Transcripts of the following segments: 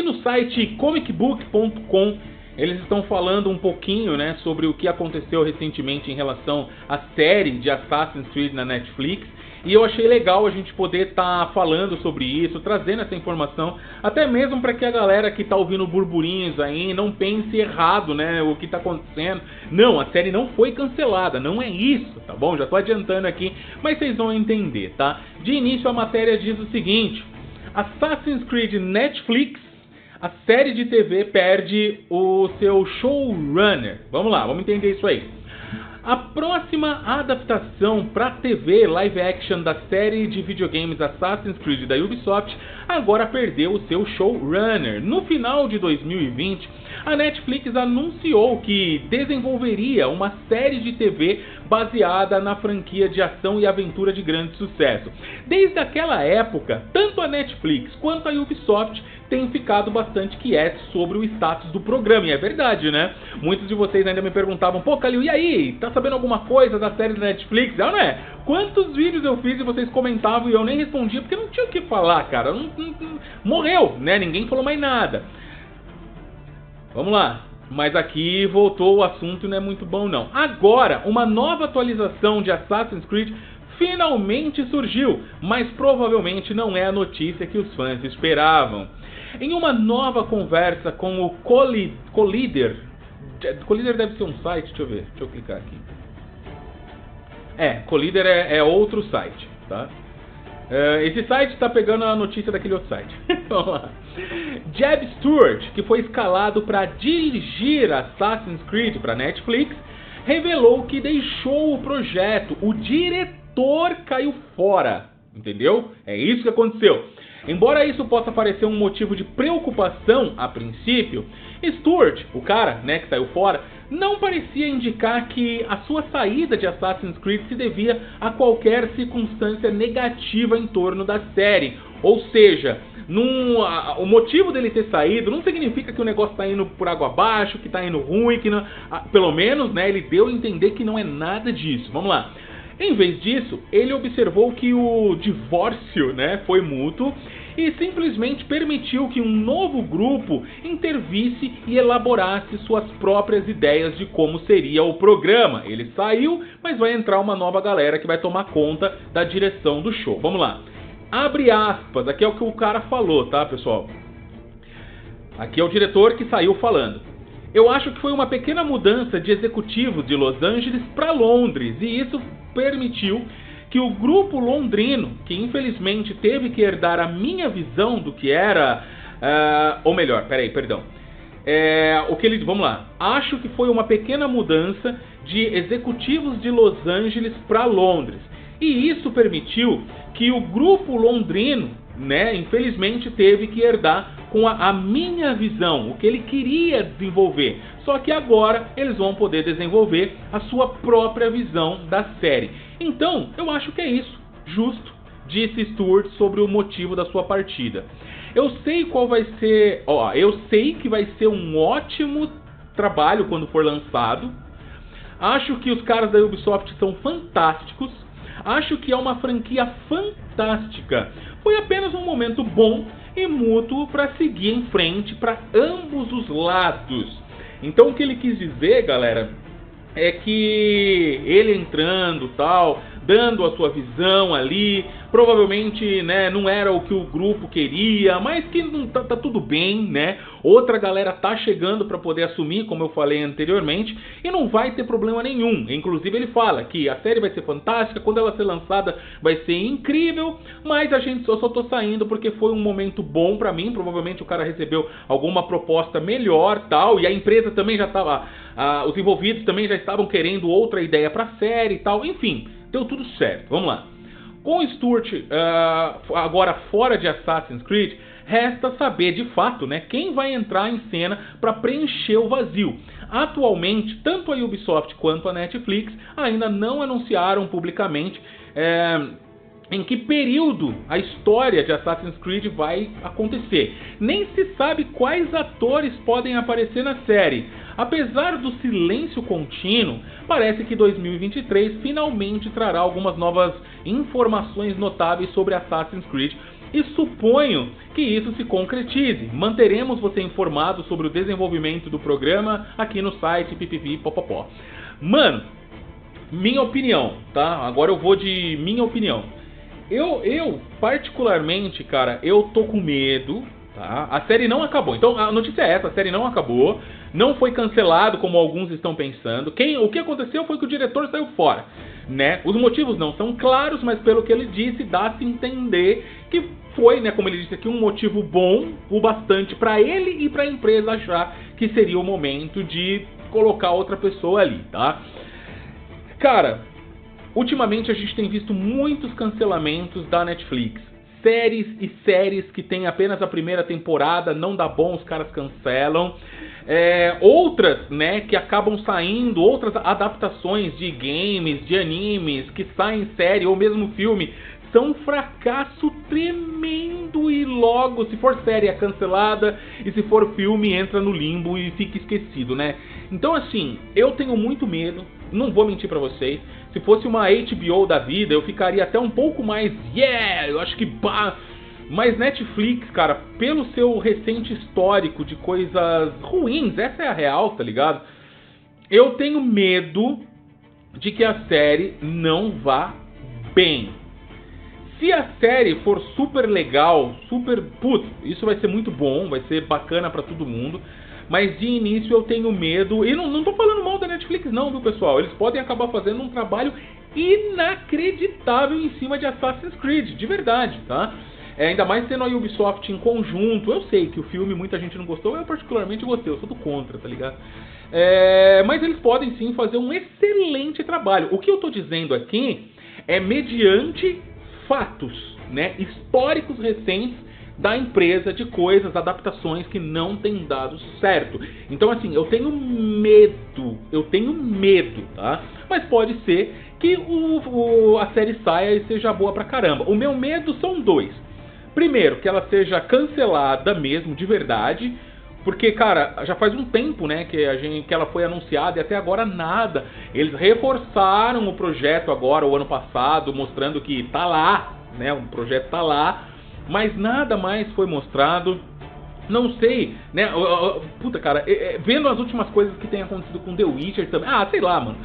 Aqui no site comicbook.com eles estão falando um pouquinho, né, sobre o que aconteceu recentemente em relação à série de Assassin's Creed na Netflix. E eu achei legal a gente poder estar falando sobre isso, trazendo essa informação, até mesmo para que a galera que está ouvindo burburinhos aí não pense errado, né, o que está acontecendo. Não, a série não foi cancelada, não é isso, tá bom? Já estou adiantando aqui, mas vocês vão entender, tá? De início a matéria diz o seguinte: Assassin's Creed Netflix, a série de TV perde o seu showrunner. Vamos lá, vamos entender isso aí. A próxima adaptação para TV live action da série de videogames Assassin's Creed da Ubisoft agora perdeu o seu showrunner. No final de 2020, a Netflix anunciou que desenvolveria uma série de TV baseada na franquia de ação e aventura de grande sucesso. Desde aquela época, tanto a Netflix quanto a Ubisoft têm ficado bastante quietos sobre o status do programa. E é verdade, né? Muitos de vocês ainda me perguntavam: pô, Calil, e aí? Tá sabendo alguma coisa da série da Netflix? Não é? Quantos vídeos eu fiz e vocês comentavam e eu nem respondia porque não tinha o que falar, cara. Morreu, né? Ninguém falou mais nada. Vamos lá. Mas aqui voltou o assunto e não é muito bom não. Agora, uma nova atualização de Assassin's Creed finalmente surgiu, mas provavelmente não é a notícia que os fãs esperavam. Em uma nova conversa com o Collider deve ser um site, deixa eu clicar aqui. Collider é outro site, tá? Esse site está pegando a notícia daquele outro site. Vamos lá. Jeb Stuart, que foi escalado para dirigir Assassin's Creed para Netflix, revelou que deixou o projeto. O diretor caiu fora, entendeu? É isso que aconteceu. Embora isso possa parecer um motivo de preocupação a princípio, Stuart, o cara, né, que saiu fora, não parecia indicar que a sua saída de Assassin's Creed se devia a qualquer circunstância negativa em torno da série. Ou seja, o motivo dele ter saído não significa que o negócio está indo por água abaixo, que está indo ruim, que não, pelo menos, né, ele deu a entender que não é nada disso. Vamos lá. Em vez disso, ele observou que o divórcio, né, foi mútuo e simplesmente permitiu que um novo grupo intervisse e elaborasse suas próprias ideias de como seria o programa. Ele saiu, mas vai entrar uma nova galera que vai tomar conta da direção do show. Vamos lá. Abre aspas, aqui é o que o cara falou, tá, pessoal? Aqui é o diretor que saiu falando. Eu acho que foi uma pequena mudança de executivo de Los Angeles para Londres, e isso permitiu que o grupo londrino, que infelizmente teve que herdar a minha visão do que era... Vamos lá. Acho que foi uma pequena mudança de executivos de Los Angeles para Londres. E isso permitiu que o grupo londrino, né, infelizmente teve que herdar com a minha visão, o que ele queria desenvolver. Só que agora eles vão poder desenvolver a sua própria visão da série. Então, eu acho que é isso, justo, disse Stuart sobre o motivo da sua partida. Eu sei qual vai ser, eu sei que vai ser um ótimo trabalho quando for lançado. Acho que os caras da Ubisoft são fantásticos. Acho que é uma franquia fantástica. Foi apenas um momento bom e mútuo para seguir em frente para ambos os lados. Então o que ele quis dizer, galera, é que ele entrando tal, dando a sua visão ali, provavelmente, né, não era o que o grupo queria, mas que não tá tudo bem, né? Outra galera tá chegando para poder assumir, como eu falei anteriormente, e não vai ter problema nenhum. Inclusive ele fala que a série vai ser fantástica, quando ela ser lançada vai ser incrível, mas eu só tô saindo porque foi um momento bom para mim. Provavelmente o cara recebeu alguma proposta melhor, tal, e a empresa também já tava, os envolvidos também já estavam querendo outra ideia para a série e tal, enfim, deu tudo certo. Vamos lá. Com o Stuart agora fora de Assassin's Creed, resta saber de fato, né, quem vai entrar em cena para preencher o vazio. Atualmente, tanto a Ubisoft quanto a Netflix ainda não anunciaram publicamente em que período a história de Assassin's Creed vai acontecer. Nem se sabe quais atores podem aparecer na série. Apesar do silêncio contínuo, parece que 2023 finalmente trará algumas novas informações notáveis sobre Assassin's Creed, e suponho que isso se concretize. Manteremos você informado sobre o desenvolvimento do programa aqui no site pipipipopopó. Mano, minha opinião, tá? Agora eu vou de minha opinião. Eu particularmente, cara, eu tô com medo, tá? A série não acabou. Então a notícia é essa, a série não acabou. Não foi cancelado como alguns estão pensando. O que aconteceu foi que o diretor saiu fora, né? Os motivos não são claros, mas pelo que ele disse, dá-se entender que foi, né, como ele disse aqui, um motivo bom o bastante para ele e para a empresa achar que seria o momento de colocar outra pessoa ali, tá? Cara, ultimamente a gente tem visto muitos cancelamentos da Netflix. Séries e séries que tem apenas a primeira temporada, não dá bom, os caras cancelam. Outras, né, que acabam saindo, outras adaptações de games, de animes, que saem série ou mesmo filme, são um fracasso tremendo e logo, se for série é cancelada e se for filme entra no limbo e fica esquecido, né? Então assim, eu tenho muito medo, não vou mentir pra vocês, se fosse uma HBO da vida eu ficaria até um pouco mais, eu acho que mas Netflix, cara, pelo seu recente histórico de coisas ruins, essa é a real, tá ligado? Eu tenho medo de que a série não vá bem. Se a série for super legal, isso vai ser muito bom, vai ser bacana pra todo mundo. Mas de início eu tenho medo, e não tô falando mal da Netflix não, viu pessoal? Eles podem acabar fazendo um trabalho inacreditável em cima de Assassin's Creed, de verdade, tá? Ainda mais sendo a Ubisoft em conjunto. Eu sei que o filme muita gente não gostou, eu particularmente gostei, eu sou do contra, tá ligado? Mas eles podem sim fazer um excelente trabalho. O que eu tô dizendo aqui é mediante fatos, né, históricos recentes da empresa de coisas, adaptações que não tem dado certo. Então assim, eu tenho medo, tá? Mas pode ser que a série saia e seja boa pra caramba. O meu medo são dois. Primeiro, que ela seja cancelada mesmo, de verdade. Porque, cara, já faz um tempo, né, que ela foi anunciada e até agora nada. Eles reforçaram o projeto agora, o ano passado, mostrando que tá lá, né, o projeto tá lá, mas nada mais foi mostrado. Não sei, né, puta, cara, vendo as últimas coisas que tem acontecido com The Witcher também, sei lá, mano.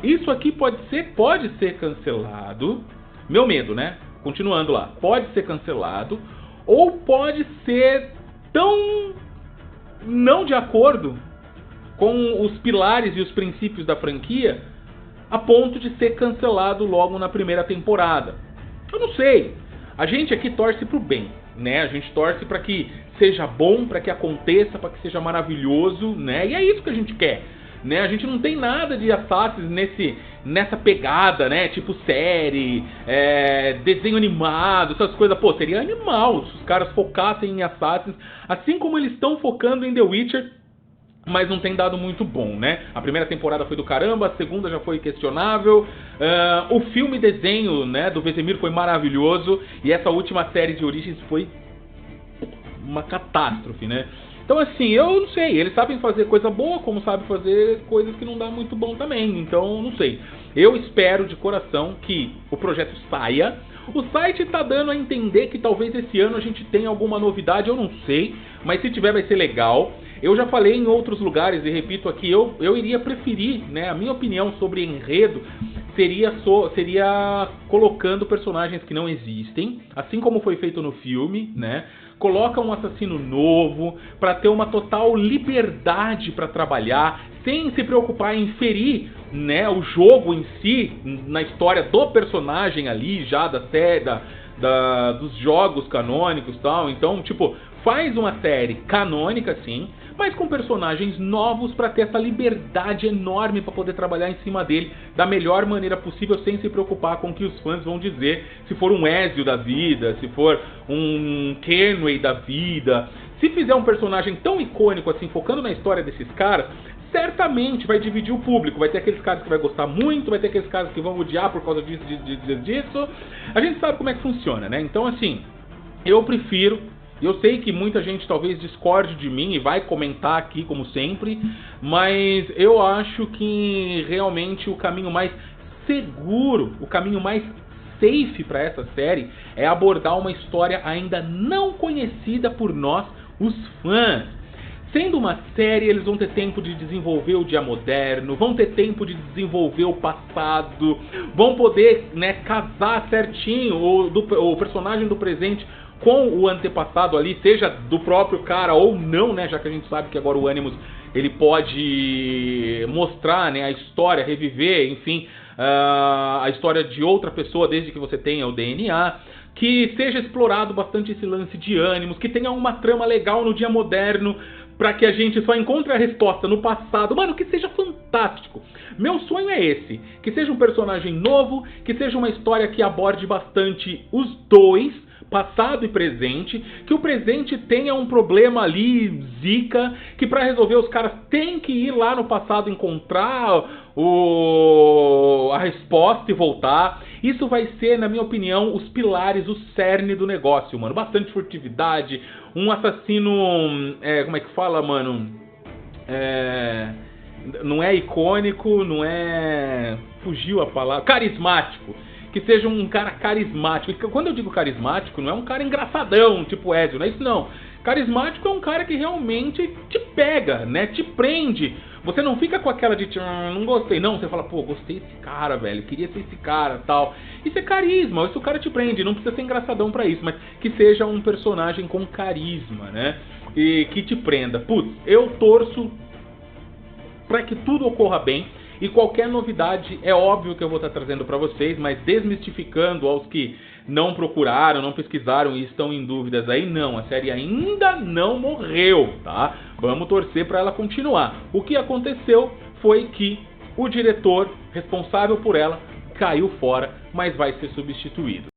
Isso aqui pode ser cancelado, meu medo, né, continuando lá, pode ser cancelado, ou pode ser tão não de acordo com os pilares e os princípios da franquia a ponto de ser cancelado logo na primeira temporada. Eu não sei. A gente aqui torce pro bem, né? A gente torce para que seja bom, para que aconteça, para que seja maravilhoso, né? E é isso que a gente quer, né? A gente não tem nada de Assassin's nessa pegada, né? Tipo série, desenho animado, essas coisas. Pô, seria animal se os caras focassem em Assassin's, assim como eles estão focando em The Witcher, mas não tem dado muito bom, né? A primeira temporada foi do caramba, a segunda já foi questionável. O filme desenho, né, do Vesemir foi maravilhoso, e essa última série de Origins foi uma catástrofe, né? Então assim, eu não sei, eles sabem fazer coisa boa, como sabem fazer coisas que não dá muito bom também, então não sei. Eu espero de coração que o projeto saia. O site tá dando a entender que talvez esse ano a gente tenha alguma novidade, eu não sei, mas se tiver vai ser legal. Eu já falei em outros lugares e repito aqui, eu iria preferir, né, a minha opinião sobre enredo seria colocando personagens que não existem, assim como foi feito no filme, né? Coloca um assassino novo para ter uma total liberdade para trabalhar, sem se preocupar em ferir, né, o jogo em si, na história do personagem ali, já da série, dos jogos canônicos e tal. Então, tipo, faz uma série canônica, sim, mas com personagens novos para ter essa liberdade enorme para poder trabalhar em cima dele da melhor maneira possível, sem se preocupar com o que os fãs vão dizer, se for um Ezio da vida, se for um Kenway da vida. Se fizer um personagem tão icônico assim, focando na história desses caras, certamente vai dividir o público. Vai ter aqueles caras que vai gostar muito, vai ter aqueles caras que vão odiar por causa disso. A gente sabe como é que funciona, né? Então assim, eu prefiro... Eu sei que muita gente talvez discorde de mim e vai comentar aqui como sempre, mas eu acho que realmente o caminho mais seguro, o caminho mais safe para essa série é abordar uma história ainda não conhecida por nós, os fãs. Sendo uma série, eles vão ter tempo de desenvolver o dia moderno, vão ter tempo de desenvolver o passado, vão poder, né, casar certinho o personagem do presente com o antepassado ali, seja do próprio cara ou não, né, já que a gente sabe que agora o Animus ele pode mostrar, né, a história, reviver, enfim, a história de outra pessoa desde que você tenha o DNA. Que seja explorado bastante esse lance de Animus, que tenha uma trama legal no dia moderno, para que a gente só encontre a resposta no passado. Mano, que seja fantástico. Meu sonho é esse. Que seja um personagem novo, que seja uma história que aborde bastante os dois, passado e presente, que o presente tenha um problema ali, zica, que para resolver os caras têm que ir lá no passado encontrar a resposta e voltar. Isso vai ser, na minha opinião, os pilares, o cerne do negócio, mano. Bastante furtividade, um assassino, como é que fala, mano? Não é icônico, não é... fugiu a palavra... carismático. Que seja um cara carismático. E quando eu digo carismático, não é um cara engraçadão, tipo Ezio, não é isso não. Carismático é um cara que realmente te pega, né? Te prende. Você não fica com aquela de não gostei, não. Você fala, pô, gostei desse cara, velho, queria ser esse cara, tal. Isso é carisma, isso o cara te prende. Não precisa ser engraçadão pra isso, mas que seja um personagem com carisma, né? E que te prenda. Putz, eu torço pra que tudo ocorra bem. E qualquer novidade, é óbvio que eu vou estar trazendo para vocês, mas desmistificando aos que não procuraram, não pesquisaram e estão em dúvidas aí, não, a série ainda não morreu, tá? Vamos torcer para ela continuar. O que aconteceu foi que o diretor responsável por ela caiu fora, mas vai ser substituído.